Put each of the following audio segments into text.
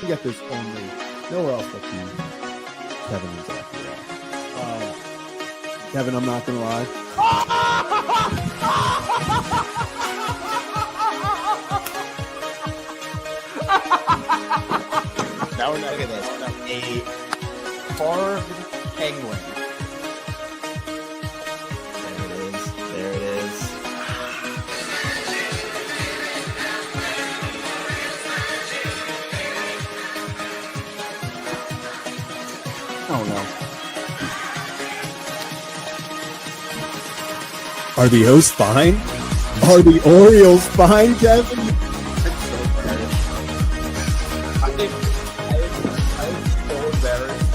You get this only nowhere else but the Kevin and Zach. Kevin, I'm not gonna lie. Now look at this. A carved penguin. There it is. Oh no. Are the O's fine? Are the Orioles fine, Kevin? It's so embarrassing. I'm so embarrassed.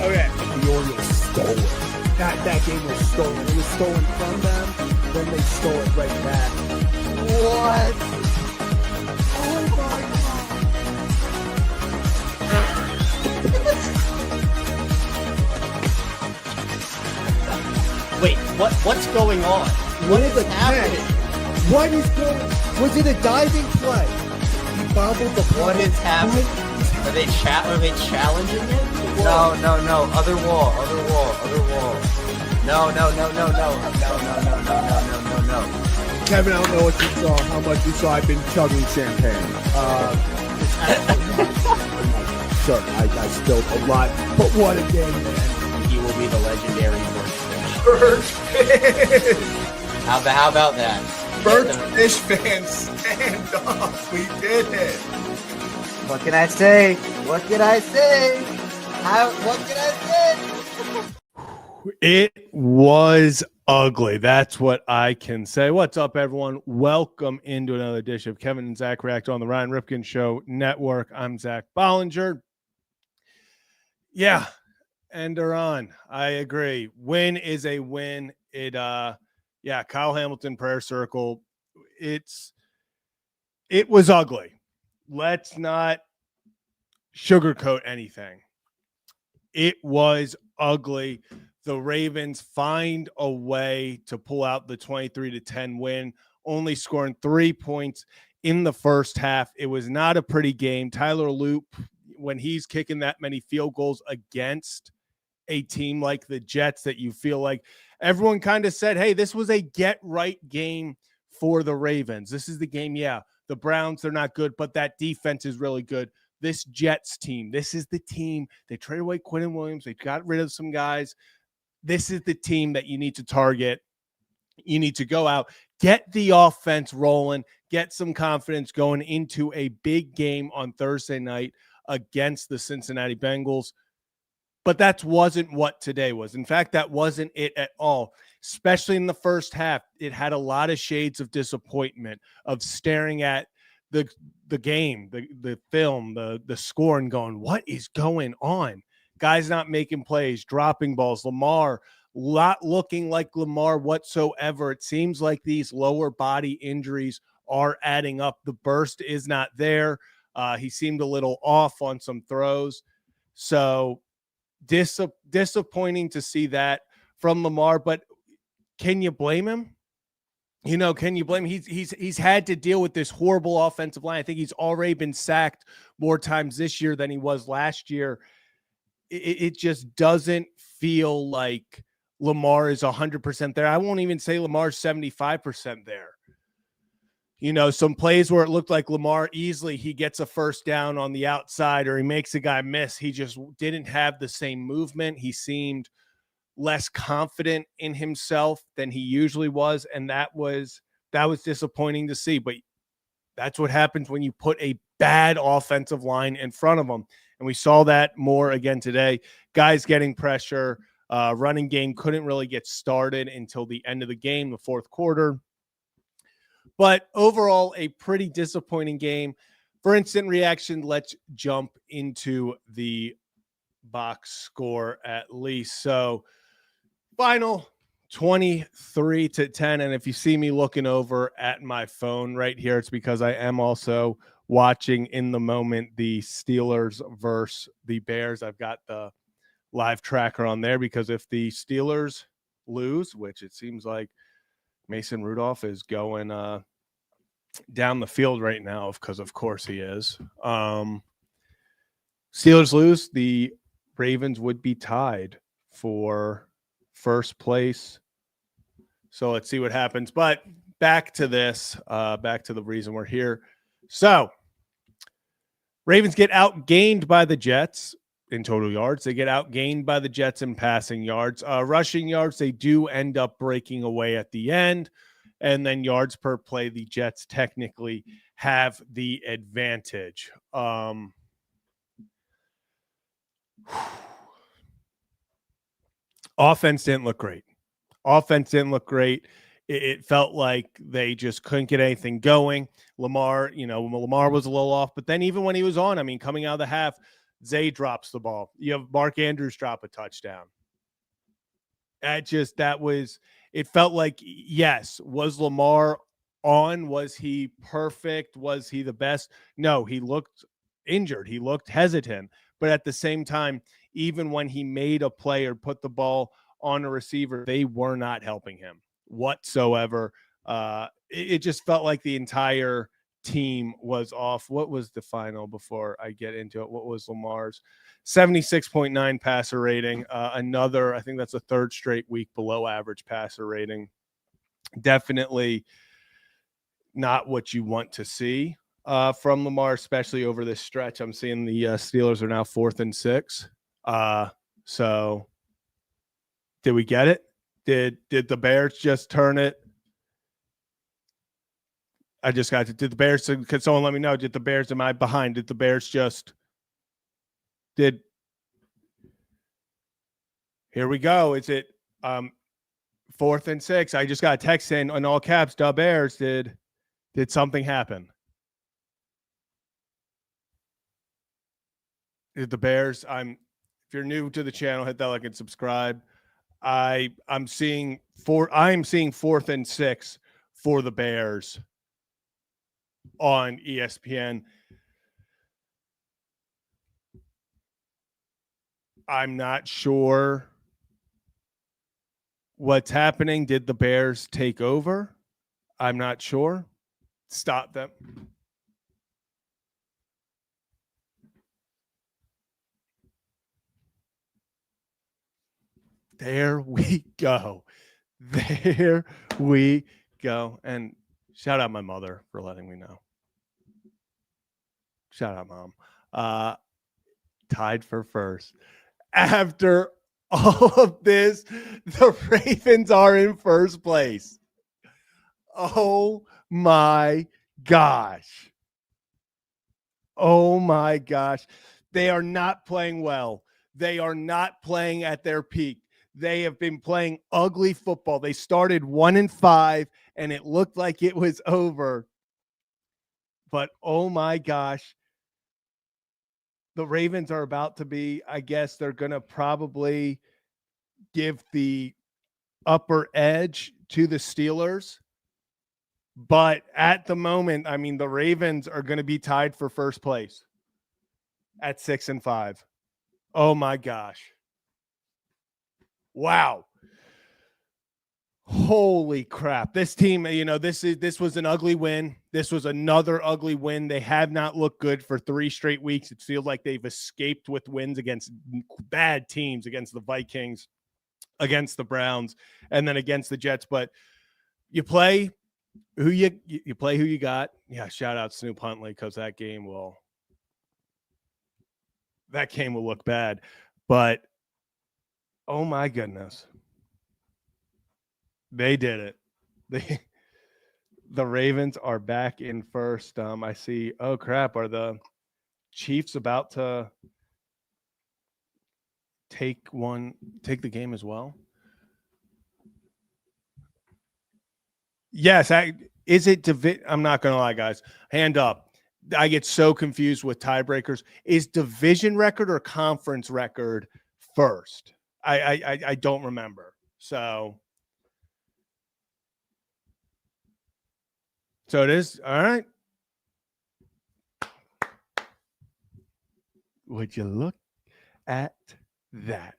Okay. The Orioles stole it. That game was stolen. It was stolen from them, then they stole it right back. What? Oh my God. Wait, what's going on? What is happening? What is going? Was it a diving play? He bobbled the ball. What is happening? Are they challenging it? No. Other wall. No. Kevin, I don't know what you saw, how much you saw. I've been chugging champagne. Sure, I spilled a lot, but what a game, man. He will be the legendary Birdfish! How about that? Birdfish fans, stand up. We did it. What can I say? What can I say? It was ugly. That's what I can say. What's up, everyone? Welcome into another edition of Kevin and Zach React on the Ryan Ripken Show Network. I'm Zach Bollinger. Yeah, and they're on. I agree. Win is a win. Kyle Hamilton prayer circle. It was ugly. Let's not sugarcoat anything. It was ugly. The Ravens find a way to pull out the 23-10 win, only scoring 3 points in the first half. It was not a pretty game. Tyler Loop, when he's kicking that many field goals against a team like the Jets that you feel like everyone kind of said, hey, this was a get-right game for the Ravens. This is the game, the Browns, they're not good, but that defense is really good. This Jets team, this is the team. They traded away Quinnen Williams. They got rid of some guys. This is the team that you need to target. You need to go out, get the offense rolling, get some confidence going into a big game on Thursday night against the Cincinnati Bengals. But that wasn't what today was. In fact, that wasn't it at all, especially in the first half. It had a lot of shades of disappointment, of staring at the game, the film, the score, and going, what is going on? Guys not making plays, dropping balls. Lamar not looking like Lamar whatsoever. It seems like these lower body injuries are adding up. The burst is not there. He seemed a little off on some throws. So disappointing to see that from Lamar, but can you blame him? Can you blame him? He's had to deal with this horrible offensive line. I think he's already been sacked more times this year than he was last year. It just doesn't feel like Lamar is 100% there. I won't even say Lamar's 75% there. Some plays where it looked like Lamar easily, he gets a first down on the outside or he makes a guy miss. He just didn't have the same movement. He seemed less confident in himself than he usually was. And that was disappointing to see. But that's what happens when you put a bad offensive line in front of them. And we saw that more again today. Guys getting pressure. Running game couldn't really get started until the end of the game, the fourth quarter. But overall, a pretty disappointing game. For instant reaction, let's jump into the box score at least. So final 23-10. And if you see me looking over at my phone right here, it's because I am also watching in the moment the Steelers versus the Bears. I've got the live tracker on there because if the Steelers lose, which it seems like Mason Rudolph is going down the field right now because, of course, he is. Steelers lose. The Ravens would be tied for first place. So let's see what happens. But back to this, back to the reason we're here. So Ravens get outgained by the Jets in total yards. They get outgained by the Jets in passing yards. Rushing yards, they do end up breaking away at the end. And then yards per play, the Jets technically have the advantage. Offense didn't look great. It felt like they just couldn't get anything going. Lamar was a little off, but then even when he was on, I mean, coming out of the half, Zay drops the ball. You have Mark Andrews drop a touchdown. It felt like, yes, was Lamar on? Was he perfect? Was he the best? No, he looked injured. He looked hesitant. But at the same time, even when he made a play or put the ball on a receiver, they were not helping him whatsoever. It just felt like the entire team was off. What was the final before I get into it? What was Lamar's? 76.9 passer rating. Another, I think that's a third straight week below average passer rating. Definitely not what you want to see from Lamar, especially over this stretch. I'm seeing the Steelers are now 4th and 6. So did we get it? Did the Bears just turn it? I just got to. Did the Bears? Could someone let me know? Did the Bears? Am I behind? Did the Bears just? Did? Here we go. Is it 4th and 6? I just got a text in all caps. The Bears. Did something happen? Did the Bears? If you're new to the channel, hit that like and subscribe. I'm seeing 4th and 6 for the Bears on ESPN. I'm not sure what's happening. Did the Bears take over? I'm not sure. Stop them. There we go. There we go. And shout out my mother for letting me know. Shout out, Mom. Tied for first. After all of this, the Ravens are in first place. Oh my gosh. Oh my gosh. They are not playing well. They are not playing at their peak. They have been playing ugly football. They started 1-5 and it looked like it was over. But oh my gosh. The Ravens are about to be, I guess they're going to probably give the upper edge to the Steelers. But at the moment, I mean, the Ravens are going to be tied for first place at 6-5. Oh my gosh. Wow. Holy crap. This team, this was an ugly win. This was another ugly win. They have not looked good for 3 straight weeks. It feels like they've escaped with wins against bad teams, against the Vikings, against the Browns, and then against the Jets. But you play who you play who you got. Yeah, shout out Snoop Huntley, because that game will look bad. But oh my goodness. They did it. The Ravens are back in first. I see. Oh crap! Are the Chiefs about to take the game as well? Yes. Is it? I'm not gonna lie, guys. Hand up. I get so confused with tiebreakers. Is division record or conference record first? I don't remember. So it is. All right. Would you look at that?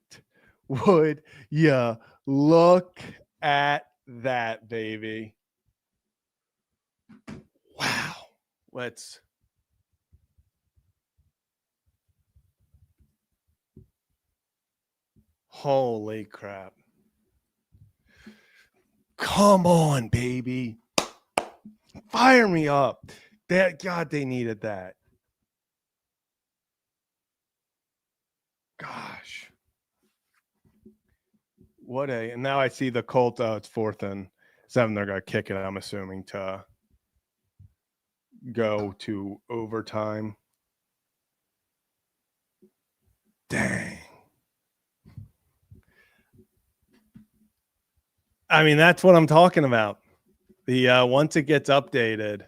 Would you look at that, baby? Wow. Let's. Holy crap. Come on, baby. Fire me up. God, they needed that. Gosh. And now I see the Colts. Oh, it's 4th and 7. They're going to kick it, I'm assuming, to go to overtime. Dang. I mean, that's what I'm talking about. The once it gets updated.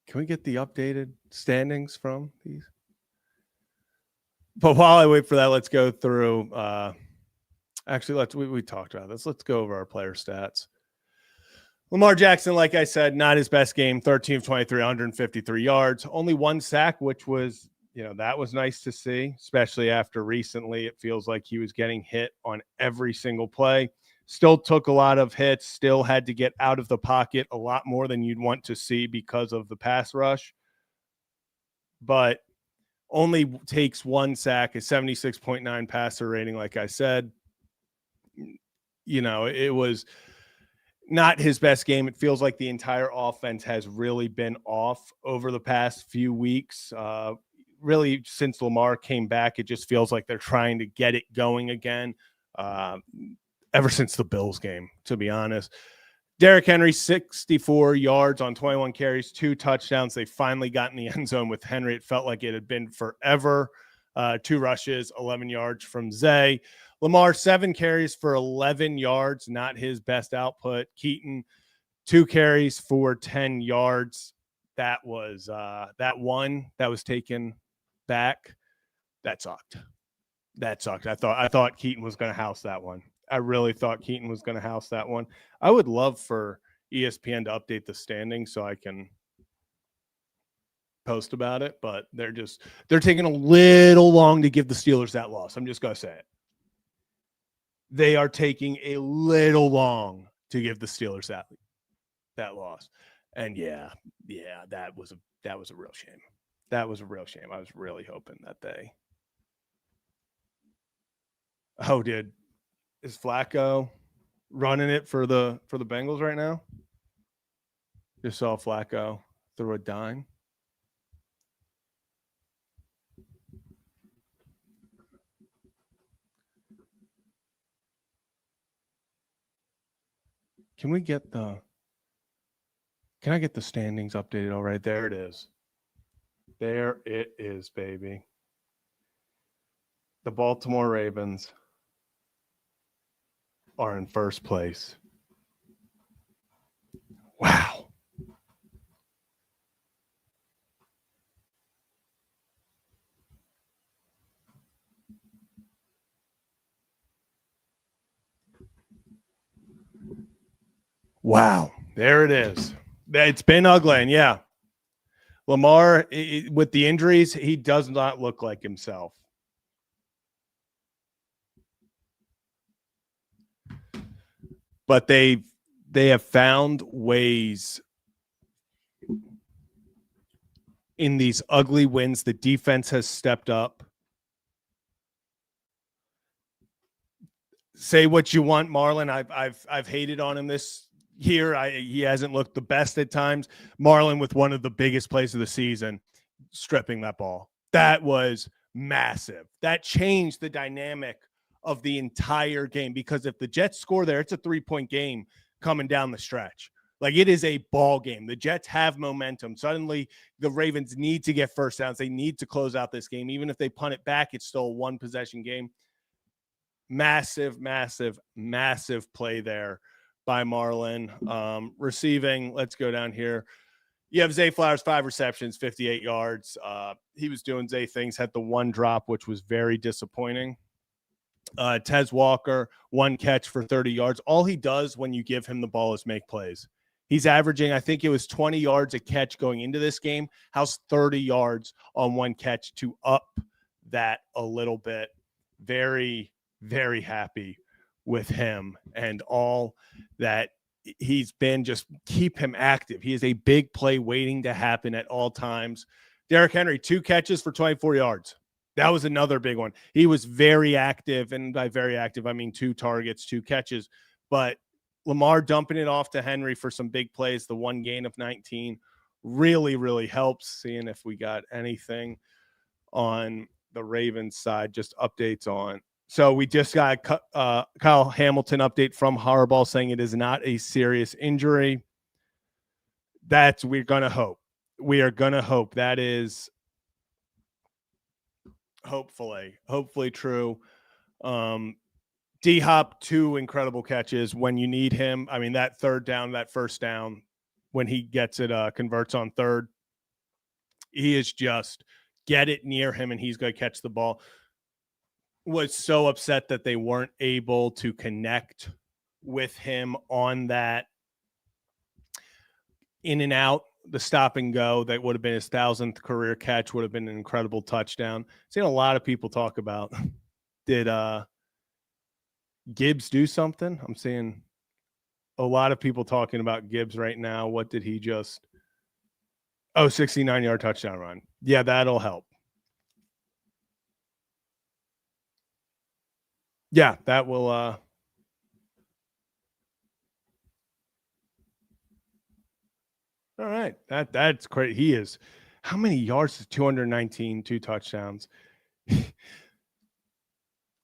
Can we get the updated standings from these? But while I wait for that, let's go through. Actually, we talked about this. Let's go over our player stats. Lamar Jackson, like I said, not his best game. 13 of 23, 153 yards, only 1 sack, which was, that was nice to see, especially after recently. It feels like he was getting hit on every single play. Still took a lot of hits, still had to get out of the pocket a lot more than you'd want to see because of the pass rush. But only takes 1 sack, a 76.9 passer rating, like I said. It was not his best game. It feels like the entire offense has really been off over the past few weeks. Really, since Lamar came back, it just feels like they're trying to get it going again. Ever since the Bills game, to be honest. Derrick Henry, 64 yards on 21 carries, 2 touchdowns. They finally got in the end zone with Henry. It felt like it had been forever. 2 rushes, 11 yards from Zay. Lamar, 7 carries for 11 yards, not his best output. Keaton, 2 carries for 10 yards. That was that one that was taken back. That sucked. I thought Keaton was going to house that one. I really thought Keaton was going to house that one. I would love for ESPN to update the standings so I can post about it, but they're taking a little long to give the Steelers that loss. I'm just going to say it. They are taking a little long to give the Steelers that loss. And yeah, that was a real shame. That was a real shame. I was really hoping that they. Oh, is Flacco running it for the Bengals right now? Just saw Flacco throw a dime. Can I get the standings updated? All right, there it is. There it is, baby. The Baltimore Ravens are in first place. Wow. Wow. There it is. It's been ugly. And yeah, Lamar, with the injuries, he does not look like himself. But they have found ways in these ugly wins. The defense has stepped up. Say what you want, Marlon. I've hated on him this year. He hasn't looked the best at times. Marlon with one of the biggest plays of the season, stripping that ball. That was massive. That changed the dynamic of the entire game, because if the Jets score there, it's a 3-point game coming down the stretch. Like, it is a ball game. The Jets have momentum. Suddenly, the Ravens need to get first downs. They need to close out this game. Even if they punt it back, it's still a 1-possession game. Massive, massive, massive play there by Marlon. Receiving, let's go down here. You have Zay Flowers, 5 receptions, 58 yards. He was doing Zay things, had the 1 drop, which was very disappointing. Tez Walker, 1 catch for 30 yards. All he does when you give him the ball is make plays. He's averaging, I think it was 20 yards a catch going into this game. How's 30 yards on 1 catch to up that a little bit? Very, very happy with him and all that he's been just keep him active. He is a big play waiting to happen at all times. Derrick Henry, 2 catches for 24 yards. That was another big one. He was very active, and by very active, I mean 2 targets, 2 catches. But Lamar dumping it off to Henry for some big plays, the 1 gain of 19, really, really helps. Seeing if we got anything on the Ravens side, just updates on. So we just got Kyle Hamilton update from Harbaugh saying it is not a serious injury. We're going to hope. We are going to hope. That is hopefully true. D-Hop, 2 incredible catches when you need him. I mean, that third down, that first down, when he gets it, converts on third, he is just get it near him and he's going to catch the ball. Was so upset that they weren't able to connect with him on that in and out, the stop and go. That would have been his 1,000th career catch, would have been an incredible touchdown. Seen a lot of people talk about, did Gibbs do something? I'm seeing a lot of people talking about Gibbs right now. What did he just? 69-yard touchdown run. Yeah, that'll help. Yeah, that will all right. That's great. He is. How many yards is 219, 2 touchdowns?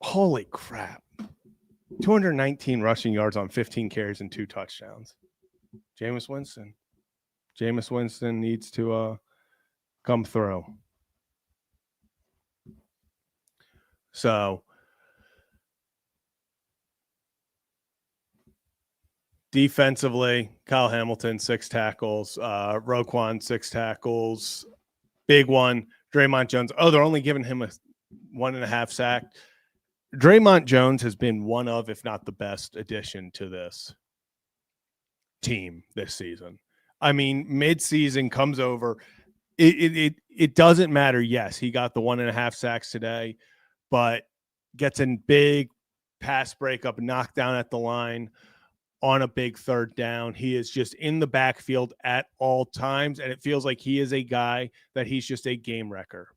Holy crap. 219 rushing yards on 15 carries and 2 touchdowns. Jameis Winston needs to come through. So defensively, Kyle Hamilton, 6 tackles. Roquan, 6 tackles. Big one. Draymond Jones. Oh, they're only giving him a 1.5 sack. Draymond Jones has been one of, if not the best addition to this team this season. I mean, mid-season comes over. It doesn't matter. Yes, he got the 1.5 sacks today, but gets a big pass breakup, knocked down at the line on a big third down. He is just in the backfield at all times, and it feels like he is a guy that he's just a game wrecker.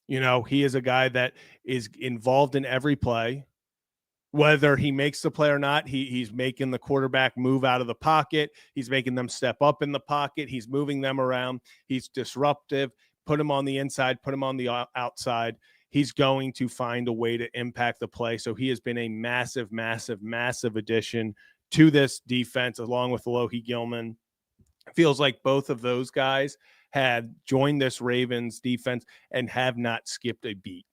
You know, he is a guy that is involved in every play. Whether he makes the play or not, he's making the quarterback move out of the pocket. He's making them step up in the pocket. He's moving them around. He's disruptive. Put him on the inside, put him on the outside. He's going to find a way to impact the play. So he has been a massive, massive, massive addition to this defense, along with Alohi Gilman. It feels like both of those guys had joined this Ravens defense and have not skipped a beat.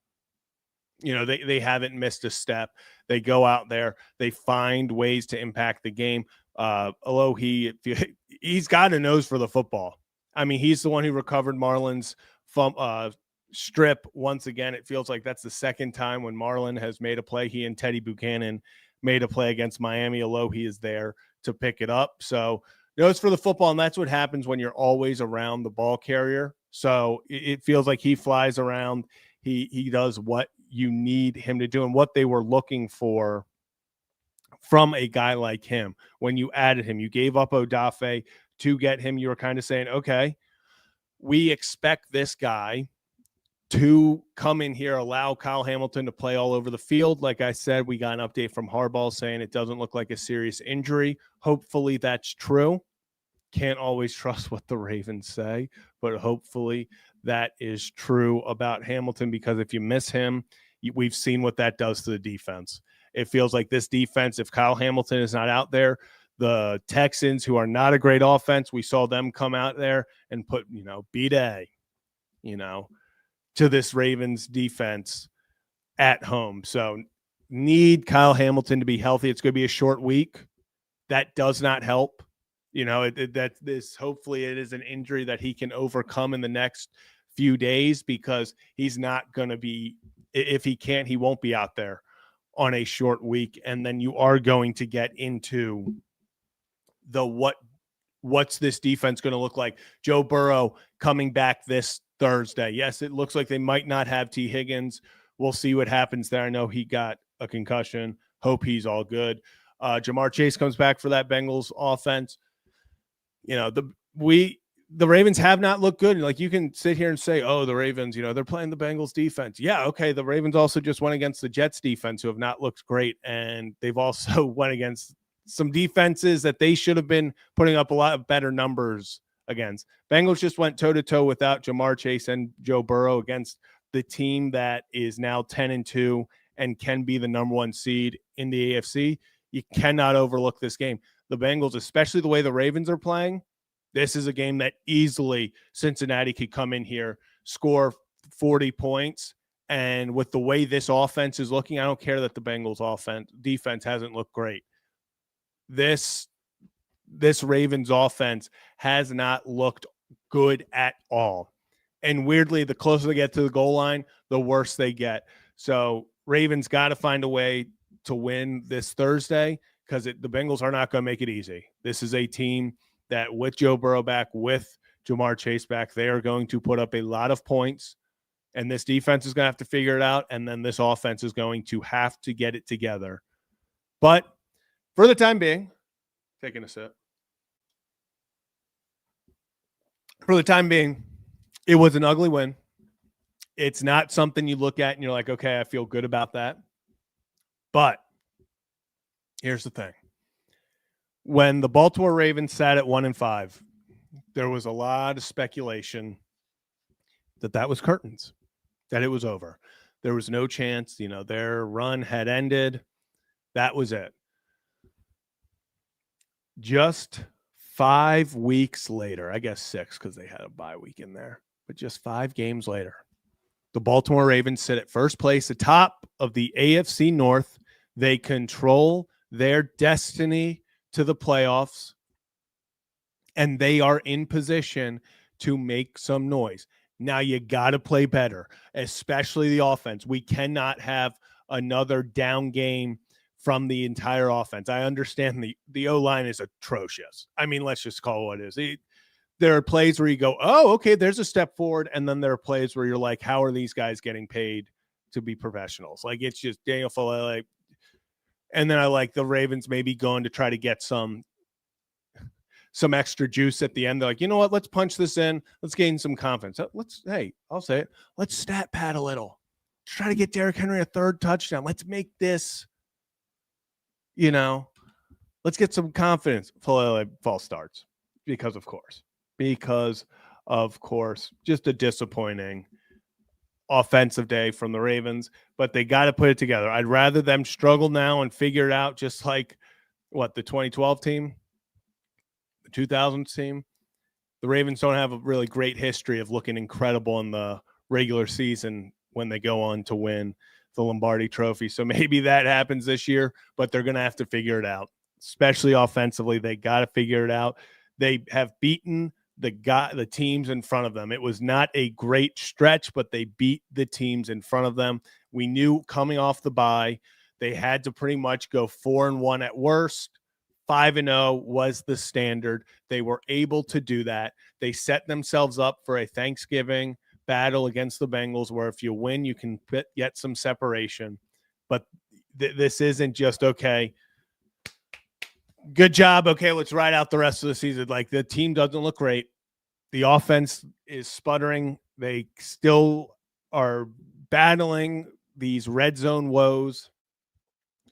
You know, they haven't missed a step. They go out there, they find ways to impact the game. Alohi, he's got a nose for the football. I mean, he's the one who recovered Marlon's strip once again. It feels like that's the second time when Marlon has made a play. He and Teddy Buchanan made a play against Miami. Alohi is there to pick it up. So nose for the football, and that's what happens when you're always around the ball carrier. So it feels like he flies around. He does what you need him to do and what they were looking for from a guy like him. When you added him, you gave up Odafe to get him. You were kind of saying, okay, we expect this guy to come in here, allow Kyle Hamilton to play all over the field. Like I said, we got an update from Harbaugh saying it doesn't look like a serious injury. Hopefully that's true. Can't always trust what the Ravens say, but hopefully that is true about Hamilton, because if you miss him, we've seen what that does to the defense. It feels like this defense, if Kyle Hamilton is not out there, the Texans, who are not a great offense, we saw them come out there and put, beat A, to this Ravens defense at home. So need Kyle Hamilton to be healthy. It's going to be a short week. That does not help. Hopefully it is an injury that he can overcome in the next few days, because he's not going to be, if he can't, he won't be out there on a short week. And then you are going to get into what's this defense going to look like? Joe Burrow coming back this Thursday. Yes, it looks like they might not have T. Higgins. We'll see what happens there. I know he got a concussion. Hope he's all good. Jamar Chase comes back for that Bengals offense. You know, the Ravens have not looked good. Like, you can sit here and say, oh, the Ravens, you know, they're playing the Bengals defense. Yeah, okay. The Ravens also just went against the Jets defense, who have not looked great. And they've also went against some defenses that they should have been putting up a lot of better numbers against. Bengals just went toe-to-toe without Jamar Chase and Joe Burrow against the team that is now 10-2 and can be the number one seed in the AFC. You cannot overlook this game. The Bengals, especially the way the Ravens are playing, this is a game that easily Cincinnati could come in here, score 40 points. And with the way this offense is looking, I don't care that the Bengals defense hasn't looked great. This Ravens offense has not looked good at all. And weirdly, the closer they get to the goal line, the worse they get. So Ravens got to find a way to win this Thursday, because the Bengals are not going to make it easy. This is a team that, with Joe Burrow back, with Jamar Chase back, they are going to put up a lot of points, and this defense is going to have to figure it out, and then this offense is going to have to get it together. But for the time being, taking a sip. For the time being, it was an ugly win. It's not something you look at and you're like, okay, I feel good about that. But here's the thing. When the Baltimore Ravens sat at 1-5, there was a lot of speculation that was curtains, that it was over. There was no chance, you know, their run had ended. That was it. Just 5 weeks later, I guess 6 because they had a bye week in there, but just 5 games later, the Baltimore Ravens sit at first place, atop of the AFC North. They control their destiny to the playoffs, and they are in position to make some noise. Now you got to play better, especially the offense. We cannot have another down game from the entire offense. I understand the O-line is atrocious. I mean, let's just call it what it is. There are plays where you go, oh, okay, there's a step forward. And then there are plays where you're like, how are these guys getting paid to be professionals? Like, it's just Daniel Falele. And then I like the Ravens maybe going to try to get some extra juice at the end. They're like, you know what? Let's punch this in. Let's gain some confidence. I'll say it. Let's stat pad a little. Let's try to get Derrick Henry a third touchdown. Let's make this, you know, let's get some confidence. False starts because of course, just a disappointing offensive day from the Ravens, but they got to put it together. I'd rather them struggle now and figure it out, just like the 2012 team, the 2000s team. The Ravens don't have a really great history of looking incredible in the regular season when they go on to win the Lombardi Trophy. So maybe that happens this year, but they're going to have to figure it out, especially offensively. They got to figure it out. They have beaten the teams in front of them. It was not a great stretch, but they beat the teams in front of them. We knew coming off the bye, they had to pretty much go 4-1 at worst. 5-0 was the standard. They were able to do that. They set themselves up for a Thanksgiving battle against the Bengals, where if you win, you can get some separation. But this isn't just, okay, good job. Okay, let's ride out the rest of the season. Like, the team doesn't look great. The offense is sputtering. They still are battling these red zone woes.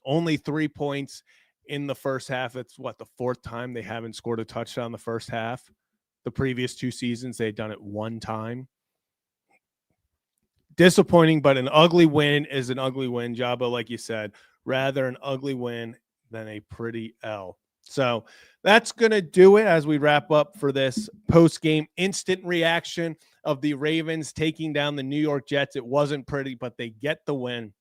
Only 3 points in the first half. It's the 4th time they haven't scored a touchdown in the first half. The previous 2 seasons, they had done it 1 time. Disappointing, but an ugly win is an ugly win, Jabba, like you said. Rather an ugly win than a pretty L. So that's going to do it as we wrap up for this post-game instant reaction of the Ravens taking down the New York Jets. It wasn't pretty, but they get the win.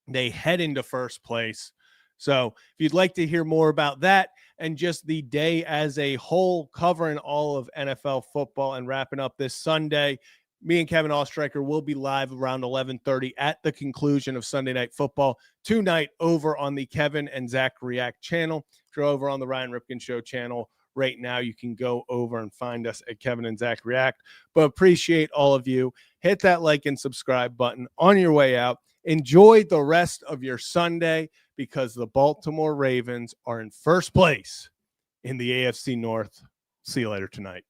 They head into first place. So if you'd like to hear more about that and just the day as a whole, covering all of NFL football and wrapping up this Sunday, me and Kevin Ostreicher will be live around 11:30 at the conclusion of Sunday Night Football tonight over on the Kevin and Zach React channel. If you're over on the Ryan Ripken Show channel right now, you can go over and find us at Kevin and Zach React. But appreciate all of you. Hit that like and subscribe button on your way out. Enjoy the rest of your Sunday because the Baltimore Ravens are in first place in the AFC North. See you later tonight.